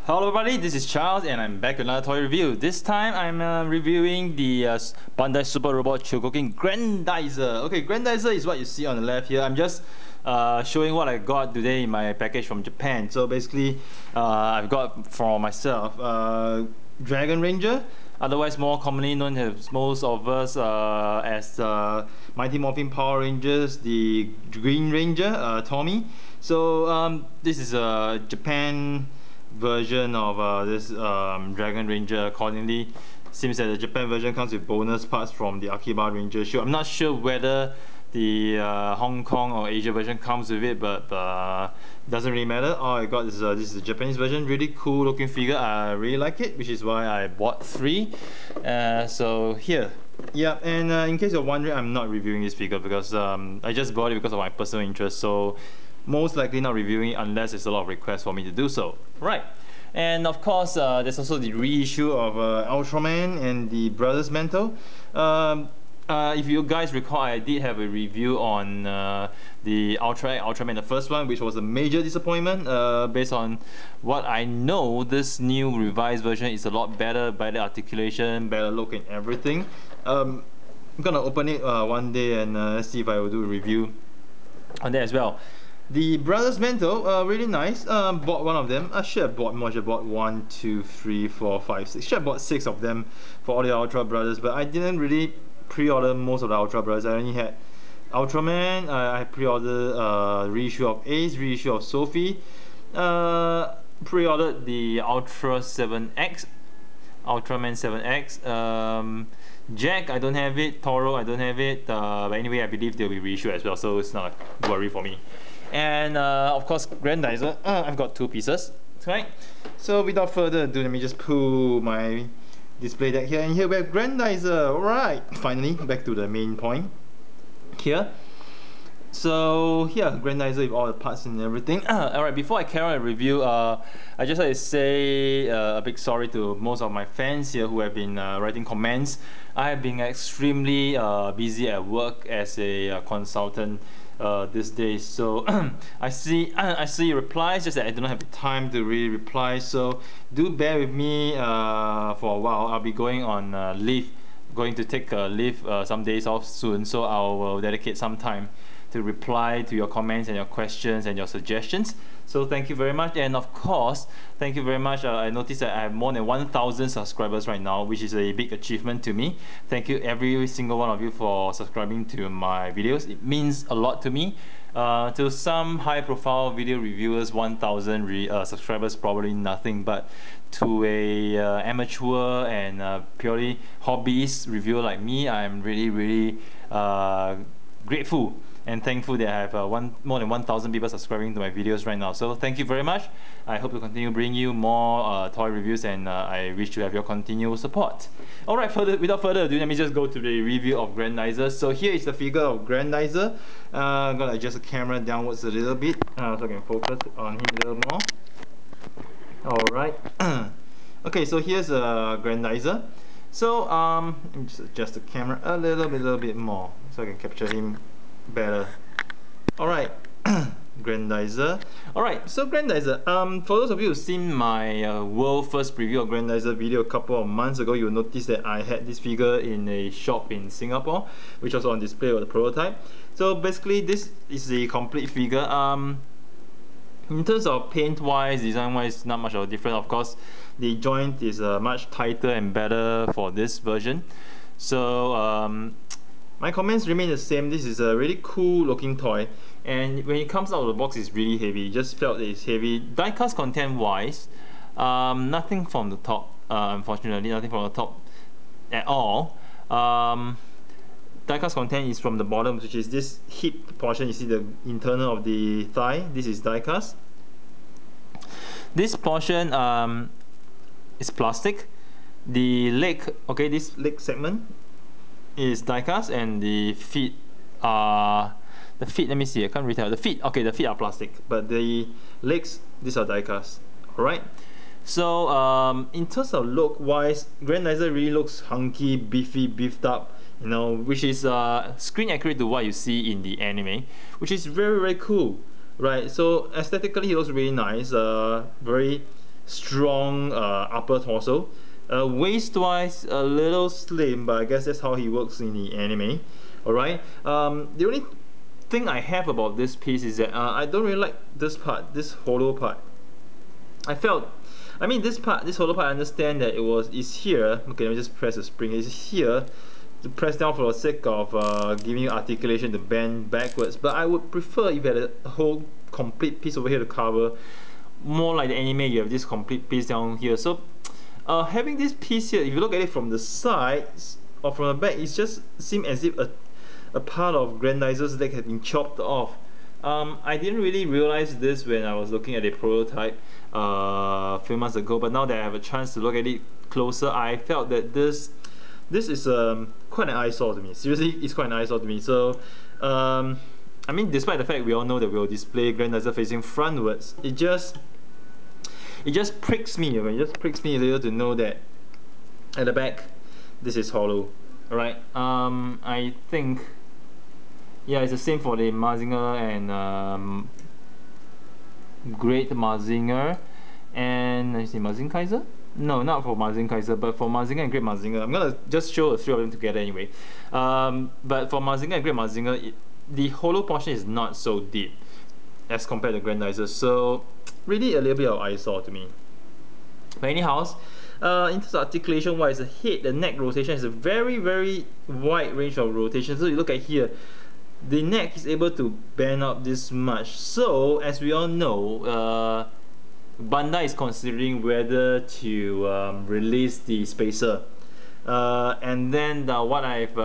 Hello everybody, this is Charles and I'm back with another toy review. This time I'm reviewing the Bandai Super Robot Chogokin Grendizer. Okay, Grendizer is what you see on the left here. I'm just showing what I got today in my package from Japan. So basically, I've got for myself Dragon Ranger, otherwise more commonly known as most of us as Mighty Morphin Power Rangers, the Green Ranger, Tommy. So this is a Japan version of this Dragon Ranger. Accordingly, seems that the Japan version comes with bonus parts from the Akiba Ranger show. I'm not sure whether the Hong Kong or Asia version comes with it, but doesn't really matter. All I got is this is the Japanese version. Really cool looking figure. I really like it, which is why I bought 3. So here. Yeah, and in case you're wondering, I'm not reviewing this figure because I just bought it because of my personal interest. So most likely not reviewing it unless there's a lot of requests for me to do so. Right. And of course, there's also the reissue of Ultraman and the Brothers Mantle. If you guys recall, I did have a review on the Ultraman, the first one, which was a major disappointment. Based on what I know, this new revised version is a lot better articulation, better look and everything. I'm gonna open it one day and see if I will do a review on that as well. The Brothers Mantle, really nice. Bought one of them. I should have bought more. I should have bought 1, 2, 3, 4, 5, 6. Should have bought 6 of them for all the Ultra Brothers, but I didn't really pre-order most of the Ultra Brothers. I only had Ultraman. I pre-ordered reissue of Ace, reissue of Sophie. Pre-ordered the Ultra 7X, Ultraman 7X. Jack, I don't have it. Toro, I don't have it. But anyway, I believe they'll be reissued as well, so it's not a worry for me. And of course, Grendizer. I've got 2 pieces. Right. So without further ado, let me just pull my display deck here, and here we have Grendizer. Alright, finally back to the main point here. So here, Grendizer with all the parts and everything. Alright, before I carry on a review, I just like to say a big sorry to most of my fans here who have been writing comments. I have been extremely busy at work as a consultant these days, so I see replies, just that I don't have the time to really reply. So do bear with me for a while. I'll be going on leave, going to take leave some days off soon, so I will dedicate some time to reply to your comments and your questions and your suggestions. So thank you very much, and of course thank you very much. I noticed that I have more than 1,000 subscribers right now, which is a big achievement to me. Thank you every single one of you for subscribing to my videos. It means a lot to me. To some high profile video reviewers, 1,000 subscribers probably nothing, but to a amateur and purely hobbyist reviewer like me, I'm really grateful and thankful that I have more than 1,000 people subscribing to my videos right now. So thank you very much. I hope to continue bringing you more toy reviews, and I wish to have your continual support. Alright, without further ado, let me just go to the review of Grendizer. So here is the figure of Grendizer. I'm gonna adjust the camera downwards a little bit so I can focus on him a little more. Alright. Okay, so here's Grendizer. So let me just adjust the camera a little bit more so I can capture him better. Alright, Grendizer. Alright, so Grendizer, for those of you who've seen my world first preview of Grendizer video a couple of months ago, you'll notice that I had this figure in a shop in Singapore, which was on display with the prototype. So basically this is the complete figure. In terms of paint wise, design wise, not much of a difference. Of course, the joint is much tighter and better for this version. So my comments remain the same. This is a really cool looking toy, and when it comes out of the box, it's really heavy. Just felt that it's heavy. Die-cast content wise, nothing from the top, unfortunately, nothing from the top at all. Die-cast content is from the bottom, which is this hip portion. You see the internal of the thigh. This is die-cast. This portion is plastic. The leg, okay, this leg segment is die-cast, and the feet are let me see, I can't really tell. The feet are plastic, but the legs, these are die-cast. Alright, so in terms of look wise, Grendizer really looks hunky, beefy, beefed up, you know, which is screen accurate to what you see in the anime, which is very cool. Right, so aesthetically he looks really nice, very strong upper torso. Waist-wise, a little slim, but I guess that's how he works in the anime. Alright. The only thing I have about this piece is that I don't really like this part, this hollow part. I mean this hollow part, I understand that it's here. Okay, let me just press the spring. It's here to press down for the sake of giving you articulation to bend backwards. But I would prefer if you had a whole complete piece over here to cover. More like the anime, you have this complete piece down here. So having this piece here, if you look at it from the sides or from the back, it just seems as if a part of Grendizer's leg had been chopped off. I didn't really realize this when I was looking at a prototype a few months ago, but now that I have a chance to look at it closer, I felt that this is quite an eyesore to me. Seriously, it's quite an eyesore to me. So I mean, despite the fact we all know that we'll display Grendizer facing frontwards, it just pricks me. It just pricks me a little to know that at the back this is hollow. Alright, I think, yeah, it's the same for the Mazinger and Great Mazinger and is it Mazinkaiser? No, not for Mazinkaiser, but for Mazinger and Great Mazinger. I'm gonna just show the three of them together anyway. But for Mazinger and Great Mazinger, the hollow portion is not so deep as compared to Grendizer, so really a little bit of eyesore to me. But anyhow, in terms of articulation wise, the head, the neck rotation is a very wide range of rotation. So you look at here, the neck is able to bend up this much. So as we all know, Bandai is considering whether to release the spacer. And then what I've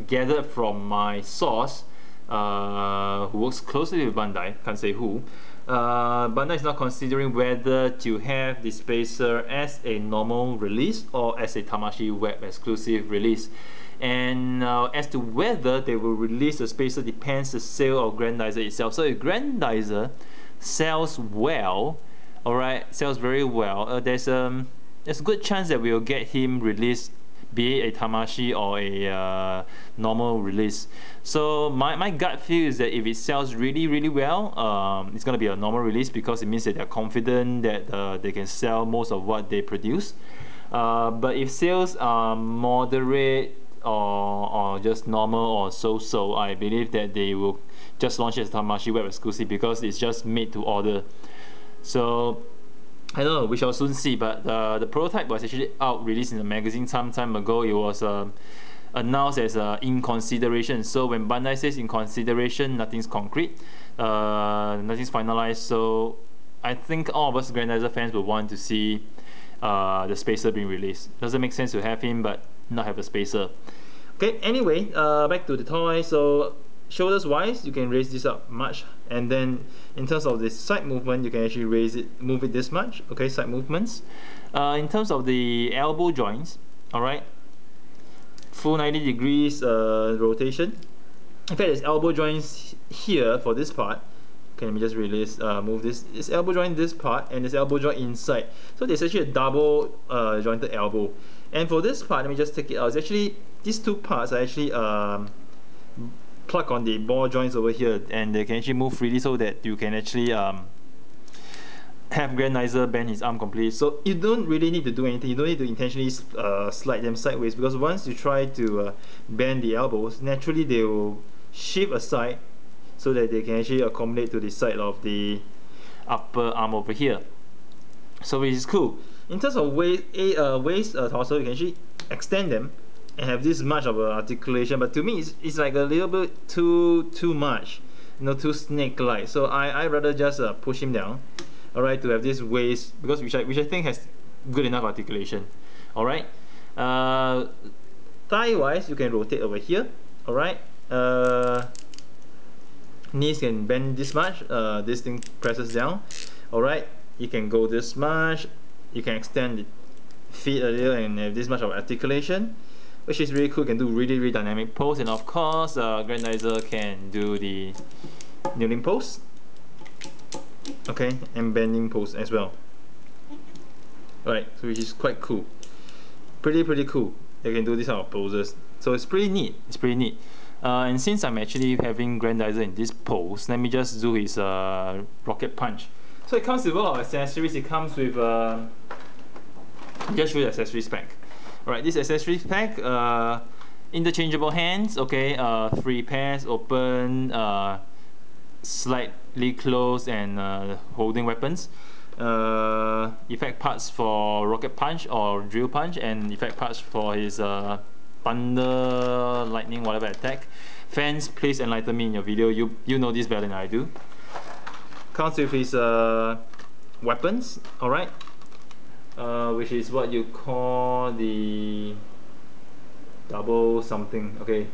gathered from my source, who works closely with Bandai, can't say who, Bandai is not considering whether to have the spacer as a normal release or as a Tamashii Web exclusive release. And as to whether they will release the spacer depends the sale of Grendizer itself. So if Grendizer sells well, alright, sells very well, there's a good chance that we'll get him released, be it a Tamashii or a normal release. So my gut feel is that if it sells really well, it's going to be a normal release, because it means that they're confident that they can sell most of what they produce. But if sales are moderate or just normal or so, I believe that they will just launch it as Tamashii Web exclusive, because it's just made to order. So I don't know, we shall soon see. But the prototype was actually out, released in the magazine some time ago. It was announced as in consideration. So when Bandai says in consideration, nothing's concrete, nothing's finalized. So I think all of us Grendizer fans will want to see the spacer being released. Doesn't make sense to have him but not have a spacer. Okay, anyway, back to the toy. So shoulders wise, you can raise this up much, and then in terms of the side movement, you can actually move it this much. Okay, side movements. In terms of the elbow joints, alright, full 90 degrees rotation. In fact, there's elbow joints here for this part. Okay, let me just release, move this. It's elbow joint this part, and there's elbow joint inside. So there's actually a double jointed elbow. And for this part, let me just take it out. It's actually, these two parts are actually plug on the ball joints over here, and they can actually move freely, so that you can actually have Grendizer bend his arm completely. So you don't really need to do anything. You don't need to intentionally slide them sideways, because once you try to bend the elbows, naturally they will shift aside, so that they can actually accommodate to the side of the upper arm over here. So which is cool. In terms of waist torso, you can actually extend them and have this much of articulation, but to me it's like a little bit too much, you know, too snake-like. So I rather just push him down, alright, to have this waist, because which I think has good enough articulation. Alright, thigh wise, you can rotate over here. Alright, knees can bend this much, this thing presses down. Alright, you can go this much, you can extend the feet a little and have this much of articulation, which is really cool. You can do really dynamic pose, and of course Grendizer can do the kneeling pose, okay, and bending pose as well. Right, so which is quite cool, pretty cool. They can do these kind of poses, so it's pretty neat. And since I'm actually having Grendizer in this pose, let me just do his rocket punch. So it comes with a lot of accessories. It comes with just show you the accessories pack. Alright, this accessories pack, interchangeable hands, okay, 3 pairs, open, slightly closed, and holding weapons. Effect parts for rocket punch or drill punch, and effect parts for his thunder, lightning, whatever attack. Fans, please enlighten me in your video. You know this better than I do. Comes with his weapons, alright, which is what you call the double something, okay,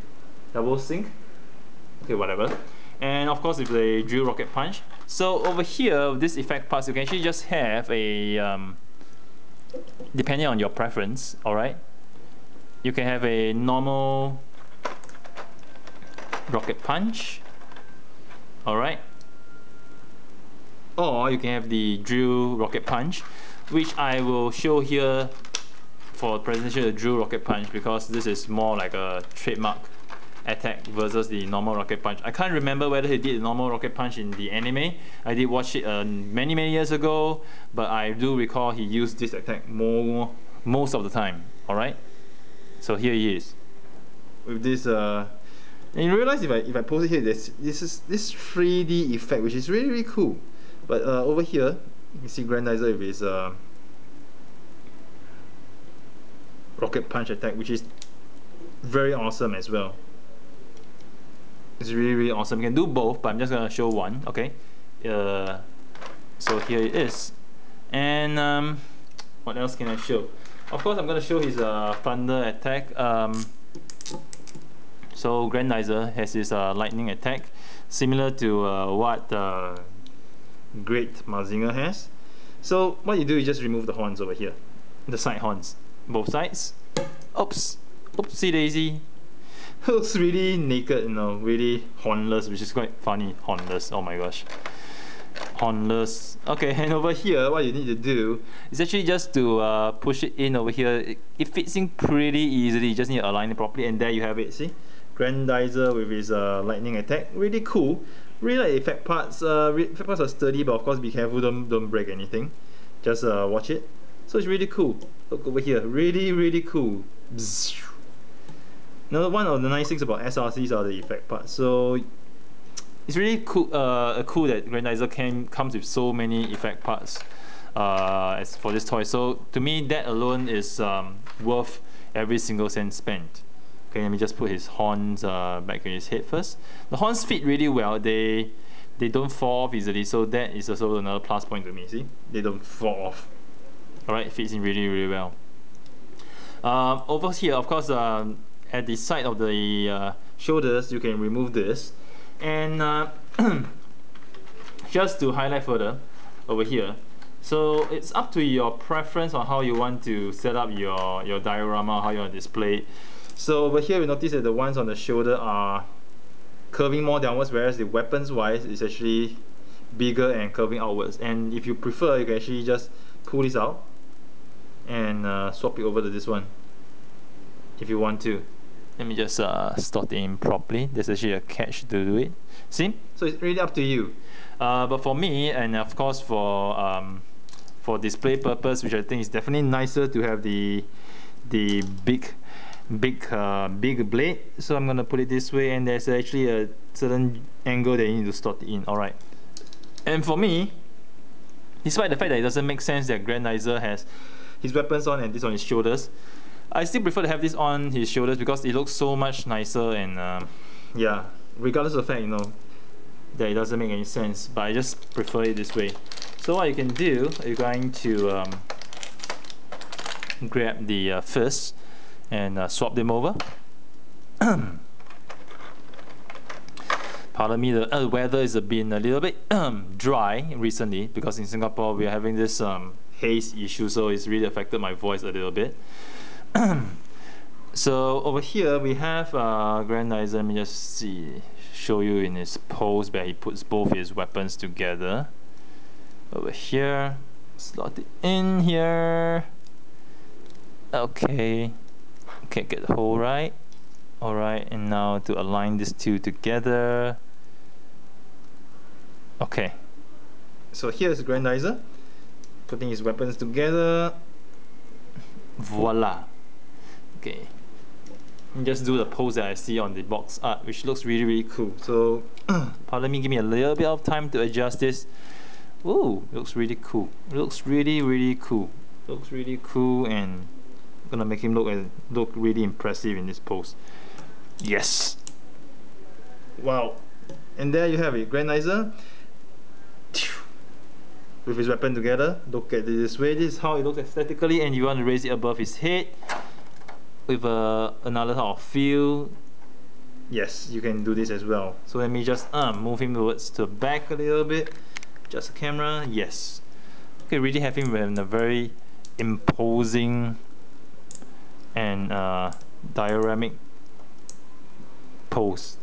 double sync, okay, whatever. And of course with the drill rocket punch. So over here, this effect parts, you can actually just have a depending on your preference, alright, you can have a normal rocket punch, alright, or you can have the drill rocket punch, which I will show here for presentation of the drill rocket punch, because this is more like a trademark attack versus the normal rocket punch. I can't remember whether he did the normal rocket punch in the anime. I did watch it many years ago, but I do recall he used this attack most of the time. Alright, so here he is with this and you realize if I pose it here, this 3D effect, which is really cool. But over here you can see Grendizer with his rocket punch attack, which is very awesome as well. It's really awesome. You can do both, but I'm just gonna show one. Okay, so here it is. And what else can I show? Of course, I'm gonna show his thunder attack. So Grendizer has his lightning attack, similar to what Great Mazinger has. So what you do is just remove the horns over here, the side horns, both sides. Oops, oopsie daisy. Looks really naked, you know, really hornless, which is quite funny. Hornless, oh my gosh, hornless. Okay, and over here, what you need to do is actually just to push it in over here. It fits in pretty easily. You just need to align it properly, and there you have it. See, Grendizer with his lightning attack, really cool. Really like effect parts. Effect parts are sturdy, but of course be careful, don't break anything. Just watch it. So it's really cool. Look over here, really cool. Bzzz. Now, one of the nice things about SRCs are the effect parts. So it's really cool. Cool that Grendizer comes with so many effect parts as for this toy. So to me, that alone is worth every single cent spent. Okay, let me just put his horns back in his head first. The horns fit really well. They don't fall off easily, so that is also another plus point to me. See, they don't fall off. Alright, it fits in really well. Over here, of course, at the side of the shoulders, you can remove this. And just to highlight further, over here, so it's up to your preference on how you want to set up your diorama, how you want to display it. So over here, we notice that the ones on the shoulder are curving more downwards, whereas the weapons wise is actually bigger and curving outwards. And if you prefer, you can actually just pull this out and swap it over to this one if you want to. Let me just slot it in properly. There's actually a catch to do it. See? So it's really up to you. But for me, and of course for display purpose, which I think is definitely nicer to have the big blade. So I'm gonna put it this way, and there's actually a certain angle that you need to slot it in. Alright. And for me, despite the fact that it doesn't make sense that Grendizer has his weapons on and this on his shoulders, I still prefer to have this on his shoulders because it looks so much nicer. And yeah, regardless of the fact, you know, that it doesn't make any sense, but I just prefer it this way. So what you can do, you're going to grab the fists and swap them over. Pardon me, the weather is been a little bit dry recently because in Singapore we are having this haze issue, so it's really affected my voice a little bit. So over here we have Grendizer. Let me just show you in his pose where he puts both his weapons together. Over here, slot it in here. Okay, get the hole right. Alright, and now to align these two together. Okay, So here's Grendizer, putting his weapons together. Voila. Okay. And just do the pose that I see on the box art, which looks really cool. So, pardon me, give me a little bit of time to adjust this. Ooh, looks really cool. Looks really cool. Looks really cool, and I'm gonna make him look really impressive in this pose. Yes. Wow. And there you have it, Grendizer with his weapon together. Look at this way. This is how it looks aesthetically, and you want to raise it above his head with another sort of feel. Yes, you can do this as well. So let me just move him towards the back a little bit. Just the camera. Yes. Okay, really have him in a very imposing and dioramic pose,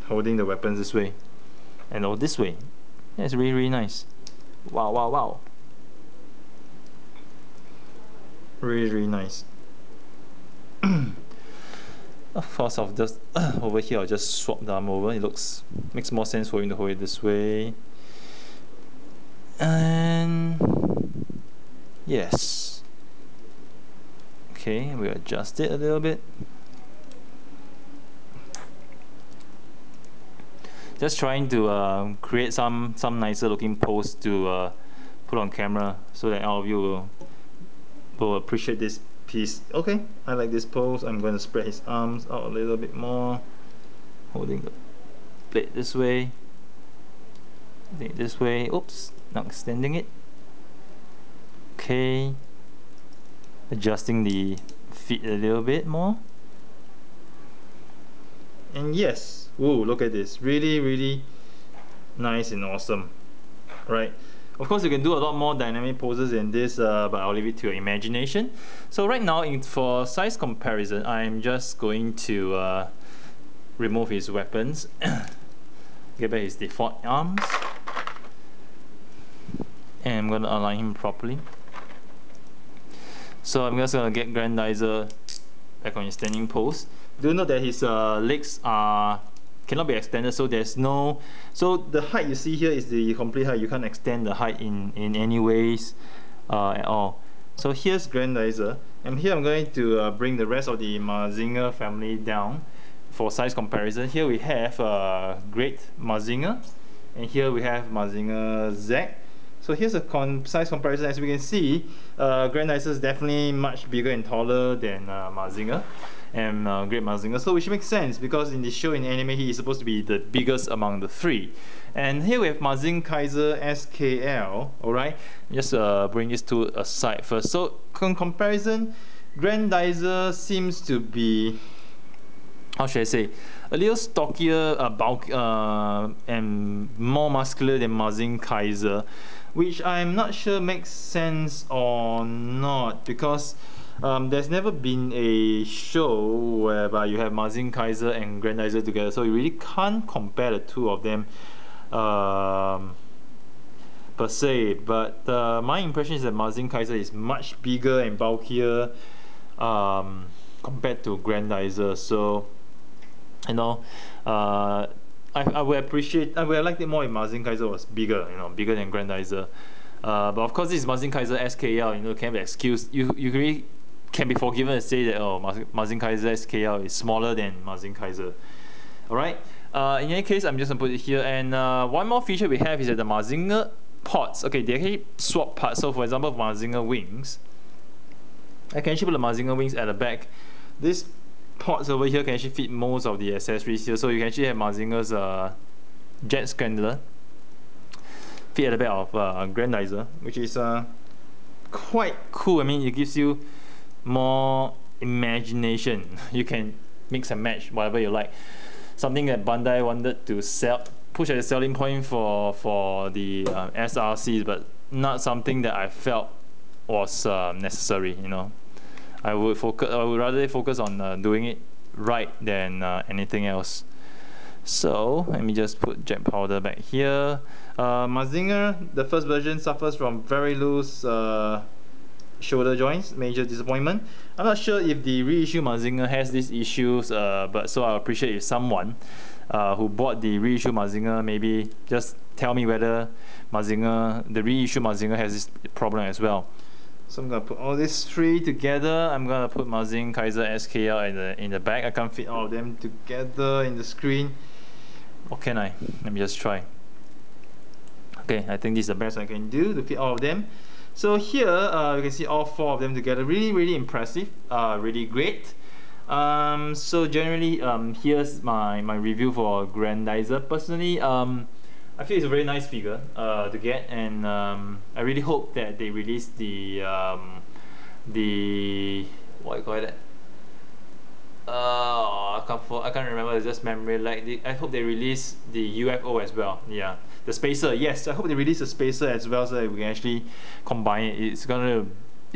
holding the weapons this way and all this way. Yeah, it's really nice. Wow. Really nice. Of course, I'll just over here I'll just swap the arm over. It makes more sense for him to hold it this way. And yes. Okay, we adjust it a little bit. Just trying to create some nicer looking pose to put on camera so that all of you will appreciate this piece. Okay, I like this pose. I'm going to spread his arms out a little bit more, holding the blade this way, this way. Oops, not extending it. Okay, adjusting the feet a little bit more. And yes, whoa, look at this. Really nice and awesome. Right. Of course, you can do a lot more dynamic poses than this, but I'll leave it to your imagination. So right now, for size comparison, I'm just going to remove his weapons, get back his default arms, and I'm going to align him properly. So I'm just going to get Grendizer back on his standing pose. Do note that his legs cannot be extended, so there's no. So the height you see here is the complete height. You can't extend the height in any ways at all. So here's Grendizer, and here I'm going to bring the rest of the Mazinger family down for size comparison. Here we have Great Mazinger, and here we have Mazinger Z. So here's a size comparison. As we can see, Grendizer is definitely much bigger and taller than Mazinger and Great Mazinger, so which makes sense because in the show, in anime, he is supposed to be the biggest among the three. And here we have Mazing Kaiser SKL. Alright, just bring these two aside first. So in comparison, Grendizer seems to be, how should I say, a little stockier, bulk, and more muscular than Mazing Kaiser, which I'm not sure makes sense or not, because there's never been a show whereby you have Mazing Kaiser and Grendizer together, so you really can't compare the two of them per se. But my impression is that Mazing Kaiser is much bigger and bulkier compared to Grendizer. So, you know, I would have liked it more if Mazing Kaiser was bigger, bigger than Grendizer. But of course, this is Mazing Kaiser SKL, can be excused. You really can be forgiven and say that, oh, Mazing Kaiser SKL is smaller than Mazing Kaiser. Alright, in any case, I'm just going to put it here. And one more feature we have is that the Mazinger pods, okay, they actually swap parts. So for example, Mazinger wings, I can actually put the Mazinger wings at the back. This pods over here can actually fit most of the accessories here. So you can actually have Mazinger's jet scrambler fit at the back of Grendizer, which is quite cool. I mean, it gives you more imagination. You can mix and match whatever you like. Something that Bandai wanted to push as a selling point for the SRCs, but not something that I felt was necessary. I would rather focus on doing it right than anything else. So let me just put jet powder back here. Mazinger, the first version, suffers from very loose shoulder joints, major disappointment. I'm not sure if the reissue Mazinger has these issues, but so I appreciate if someone who bought the reissue Mazinger, maybe just tell me whether Mazinger, the reissue Mazinger, has this problem as well. So I'm gonna put all these three together. I'm gonna put Mazing, Kaiser, SKL in the back. I can't fit all of them together in the screen. Or can I? Let me just try. Okay, I think this is the best I can do to fit all of them. So here you can see all four of them together. Really impressive. Really great. So generally, here's my review for Grendizer. Personally, I feel it's a very nice figure to get, and I really hope that they release the what do you call it? I can't remember. It's just memory. Like I hope they release the UFO as well. Yeah, the spacer. Yes, I hope they release the spacer as well, so that we can actually combine it. It's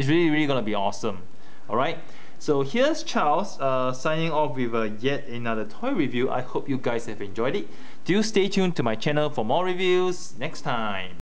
really gonna be awesome. All right. So here's Charles signing off with yet another toy review. I hope you guys have enjoyed it. Do stay tuned to my channel for more reviews next time.